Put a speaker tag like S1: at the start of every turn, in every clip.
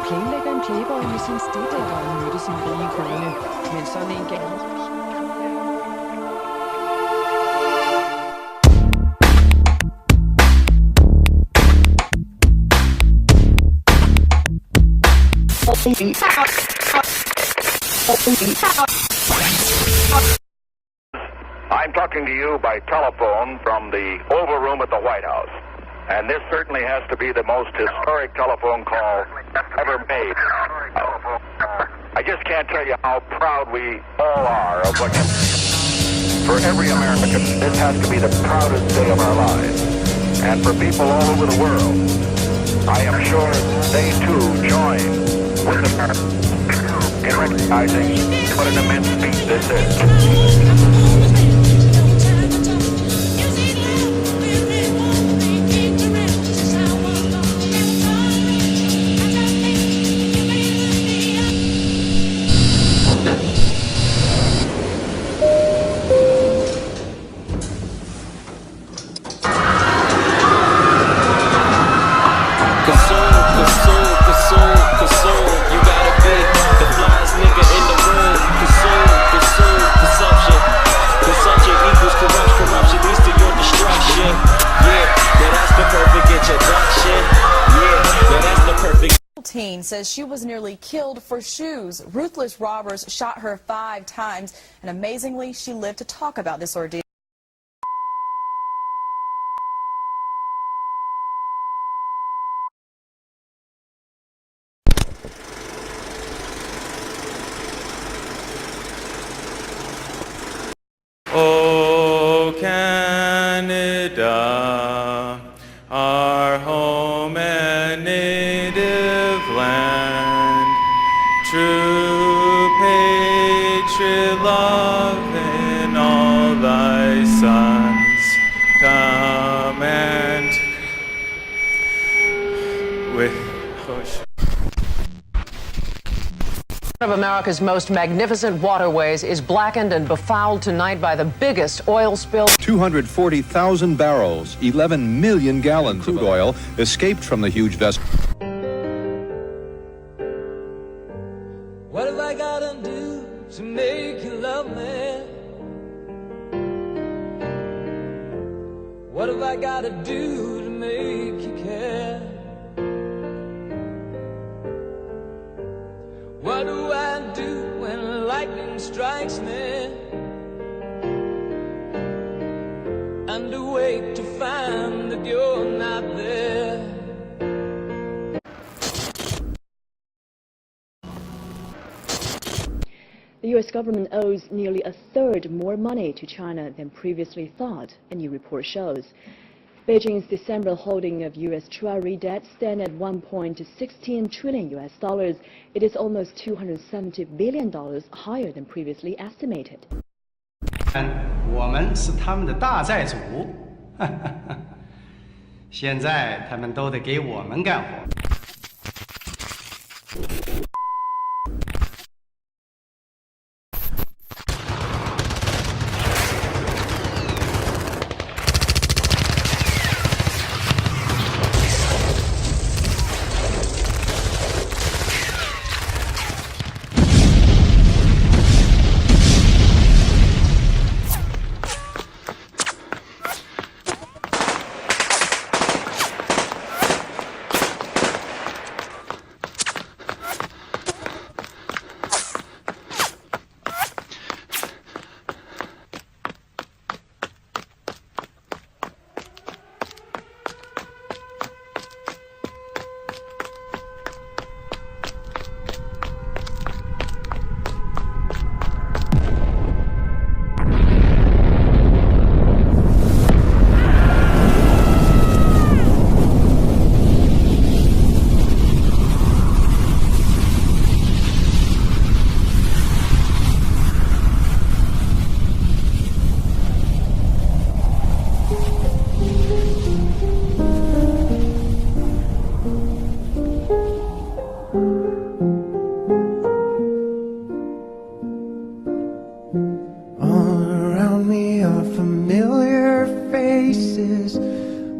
S1: Planlægger en playboy med sin steddatter og mødte sin rige kone, men sådan en gang.
S2: I'm talking to you by telephone from the Oval Room at the White House. And this certainly has to be the most historic telephone call ever made. I just can't tell you how proud we all are of what you... For every American, this has to be the proudest day of our lives. And for people all over the world, I am sure they too join with America in recognizing what an immense feat this is.
S3: Says she was nearly killed for shoes. Ruthless robbers shot her 5 times, and amazingly, she lived to talk about this ordeal.
S4: Oh, Canada, our home and native land, true patriot love in all thy sons, command with...
S5: One of America's most magnificent waterways is blackened and befouled tonight by the biggest oil spill.
S6: 240,000 barrels, 11 million gallons of crude oil escaped from the huge vessel.
S7: What have I gotta do to make you love me? What have I gotta do to make you care? What do I do when lightning strikes me? And to wait to find that you're not there.
S8: The U.S. government owes nearly a third more money to China than previously thought, a new report shows. Beijing's December holding of U.S. Treasury debt stand at $1.16 trillion US dollars. It is almost $270 billion higher than previously estimated.
S9: 我们是他们的大债主，现在他们都得给我们干活。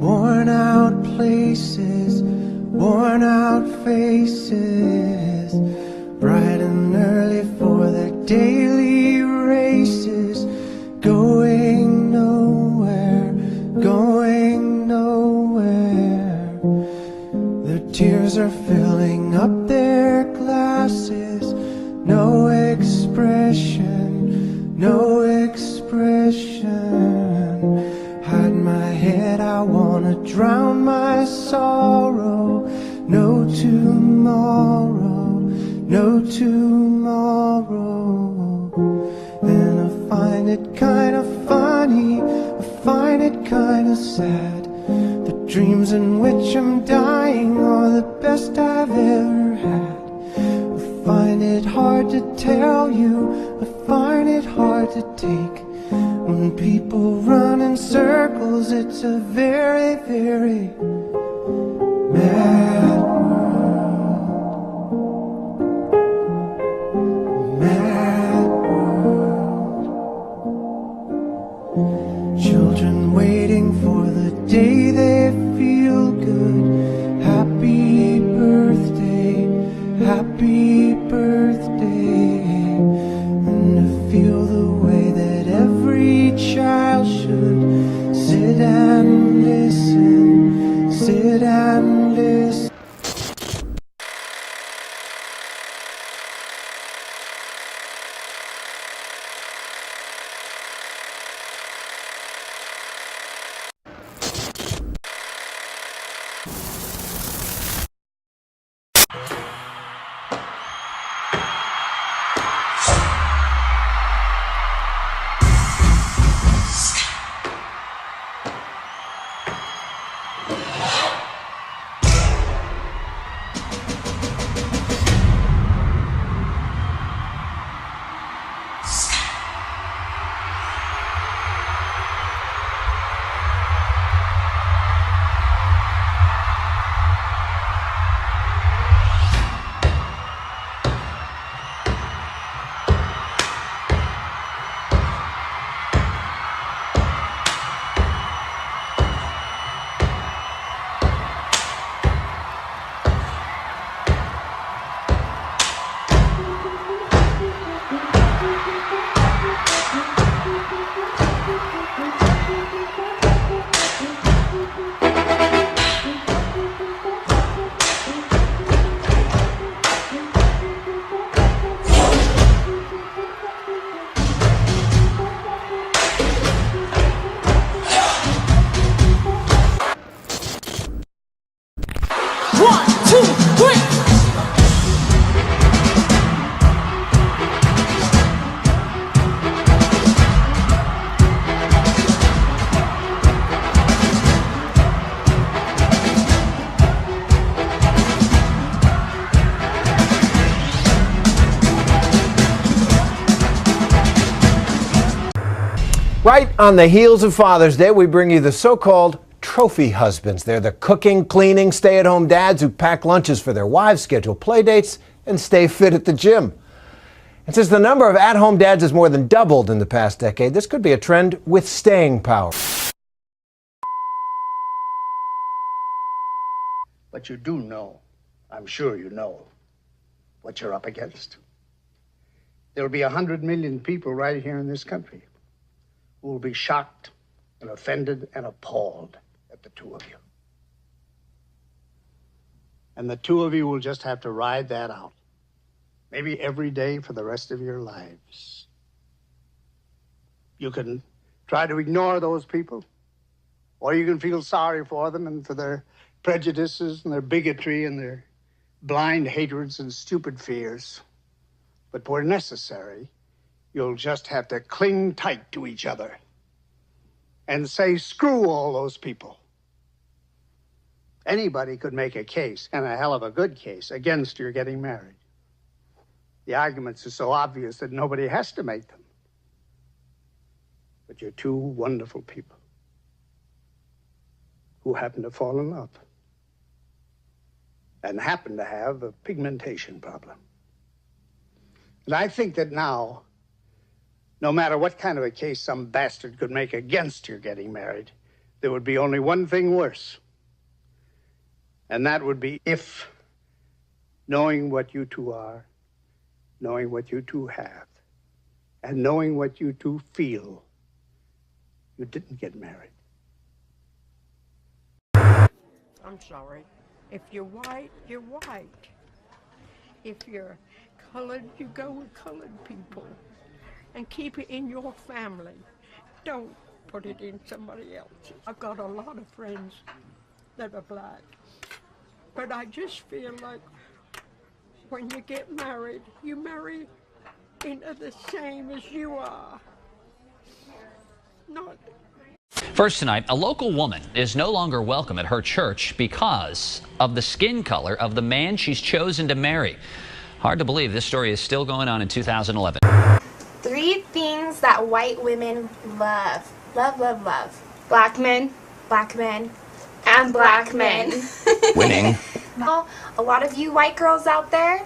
S10: worn out places, worn worn out faces, bright and early for their daily races, going nowhere, going nowhere. Their tears are filling up their glasses, no expression, no expression. Hide my head, I wanna drown my sorrow. No tomorrow, no tomorrow. And I find it kinda funny, I find it kinda sad. The dreams in which I'm dying are the best I've ever had. I find it hard to tell you, I find it hard to take. When people run in circles, it's a very, very mad world. Mad world. Children waiting for the day they feel good. Happy birthday, happy birthday. And to feel the way that every child should sit and listen, sit and listen.
S11: Right on the heels of Father's Day, we bring you the so-called trophy husbands. They're the cooking, cleaning, stay-at-home dads who pack lunches for their wives, schedule play dates, and stay fit at the gym. And since the number of at-home dads has more than doubled in the past decade, this could be a trend with staying power.
S12: But you do know, I'm sure you know, what you're up against. There'll be 100 million people right here in this country who will be shocked and offended and appalled at the two of you. And the two of you will just have to ride that out. Maybe every day for the rest of your lives. You can try to ignore those people, or you can feel sorry for them and for their prejudices and their bigotry and their blind hatreds and stupid fears. But where necessary, you'll just have to cling tight to each other and say, screw all those people. Anybody could make a case, and a hell of a good case, against your getting married. The arguments are so obvious that nobody has to make them. But you're two wonderful people who happen to fall in love and happen to have a pigmentation problem. And I think that now, no matter what kind of a case some bastard could make against your getting married, there would be only one thing worse. And that would be if, knowing what you two are, knowing what you two have, and knowing what you two feel, you didn't get married.
S13: I'm sorry. If you're white, you're white. If you're colored, you go with colored people. And keep it in your family. Don't put it in somebody else's. I've got a lot of friends that are black. But I just feel like when you get married, you marry into the same as you are. Not.
S14: First tonight, a local woman is no longer welcome at her church because of the skin color of the man she's chosen to marry. Hard to believe this story is still going on in 2011.
S15: 3 things that white women love. Love, love, love. Black men, and black men.
S14: Winning.
S15: Well, a lot of you white girls out there,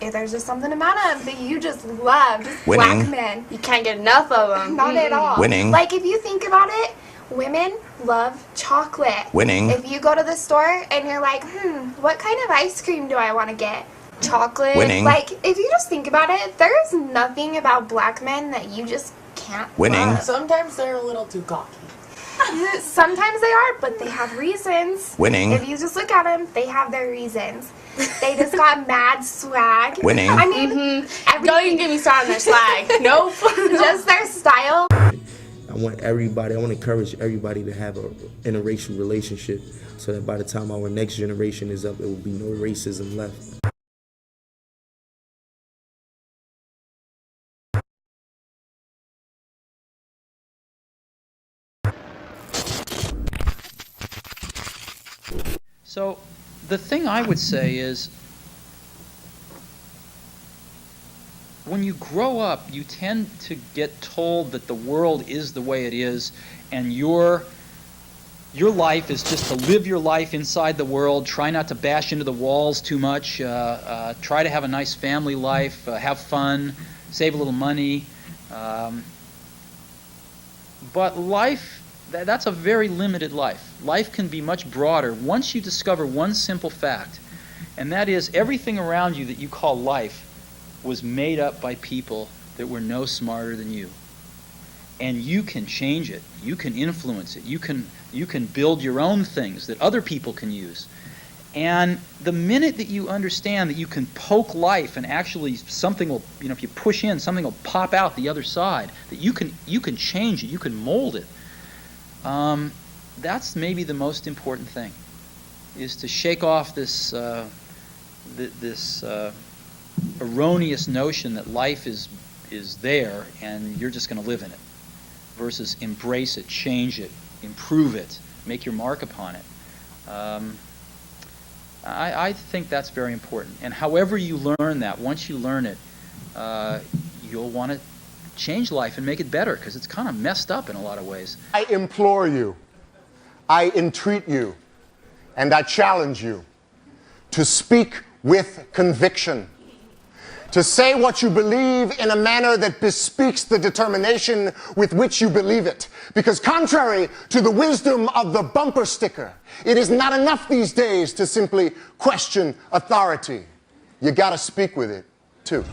S15: if there's just something about them that you just love. Just
S14: Winning.
S15: Black men. You can't get enough of them. Not at all.
S14: Winning.
S15: Like, if you think about it, women love chocolate.
S14: Winning.
S15: If you go to the store and you're like, what kind of ice cream do I want to get? Chocolate.
S14: Winning.
S15: Like, if you just think about it, there's nothing about black men that you just can't
S14: Winning.
S15: love.
S16: Sometimes they're a little too cocky.
S15: Sometimes they are, but they have reasons.
S14: Winning.
S15: If you just look at them, they have their reasons. They just got mad swag.
S14: Winning.
S15: I mean,
S16: Don't even get me started on their swag. Nope.
S15: Just their style.
S17: I want to encourage everybody to have an interracial relationship so that by the time our next generation is up, there will be no racism left.
S18: So the thing I would say is, when you grow up, you tend to get told that the world is the way it is, and your life is just to live your life inside the world, try not to bash into the walls too much, try to have a nice family life, have fun, save a little money. But life, that's a very limited life. Life can be much broader once you discover one simple fact, and that is everything around you that you call life was made up by people that were no smarter than you. And you can change it. You can influence it. You can build your own things that other people can use. And the minute that you understand that you can poke life and actually something will, if you push in, something will pop out the other side, that you can change it, you can mold it. That's maybe the most important thing, is to shake off this erroneous notion that life is there and you're just going to live in it, versus embrace it, change it, improve it, make your mark upon it. I think that's very important. And however you learn that, once you learn it, you'll want to change life and make it better, because it's kind of messed up in a lot of ways.
S19: I implore you, I entreat you, and I challenge you to speak with conviction, to say what you believe in a manner that bespeaks the determination with which you believe it. Because contrary to the wisdom of the bumper sticker, it is not enough these days to simply question authority. You gotta speak with it, too.